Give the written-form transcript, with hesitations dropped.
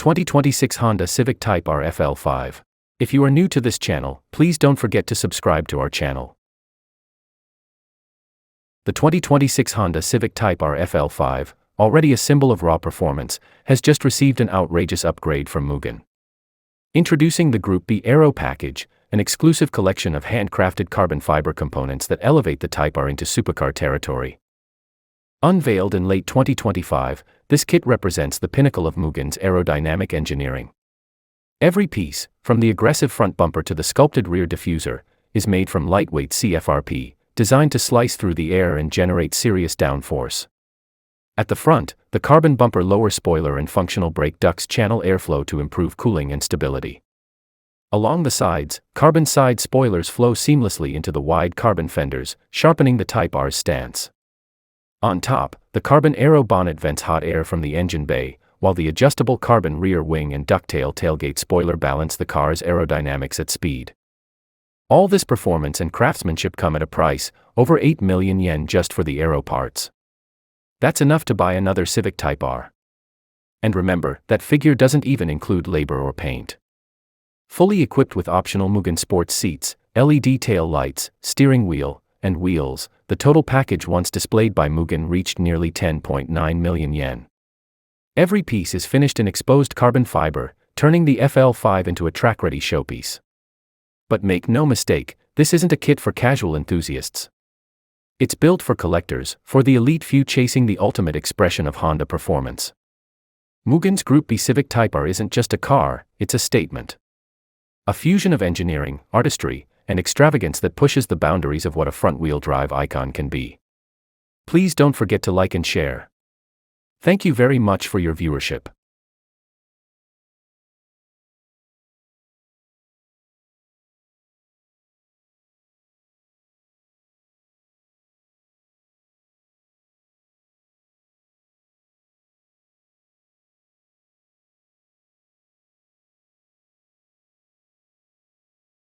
2026 Honda Civic Type R FL5. If you are new to this channel, please don't forget to subscribe to our channel. The 2026 Honda Civic Type R FL5, already a symbol of raw performance, has just received an outrageous upgrade from Mugen. Introducing the Group B Aero package, an exclusive collection of handcrafted carbon fiber components that elevate the Type R into supercar territory. Unveiled in late 2025, this kit represents the pinnacle of Mugen's aerodynamic engineering. Every piece, from the aggressive front bumper to the sculpted rear diffuser, is made from lightweight CFRP, designed to slice through the air and generate serious downforce. At the front, the carbon bumper lower spoiler and functional brake ducts channel airflow to improve cooling and stability. Along the sides, carbon side spoilers flow seamlessly into the wide carbon fenders, sharpening the Type R's stance. On top, the carbon aero bonnet vents hot air from the engine bay, while the adjustable carbon rear wing and ducktail tailgate spoiler balance the car's aerodynamics at speed. All this performance and craftsmanship come at a price, over 8 million yen just for the aero parts. That's enough to buy another Civic Type R. And remember, that figure doesn't even include labor or paint. Fully equipped with optional Mugen sports seats, LED tail lights, steering wheel, and wheels, the total package once displayed by Mugen reached nearly 10.9 million yen. Every piece is finished in exposed carbon fiber, turning the FL5 into a track-ready showpiece. But make no mistake, this isn't a kit for casual enthusiasts. It's built for collectors, for the elite few chasing the ultimate expression of Honda performance. Mugen's Group B Civic Type R isn't just a car, it's a statement. A fusion of engineering, artistry, and extravagance that pushes the boundaries of what a front-wheel drive icon can be. Please don't forget to like and share. Thank you very much for your viewership.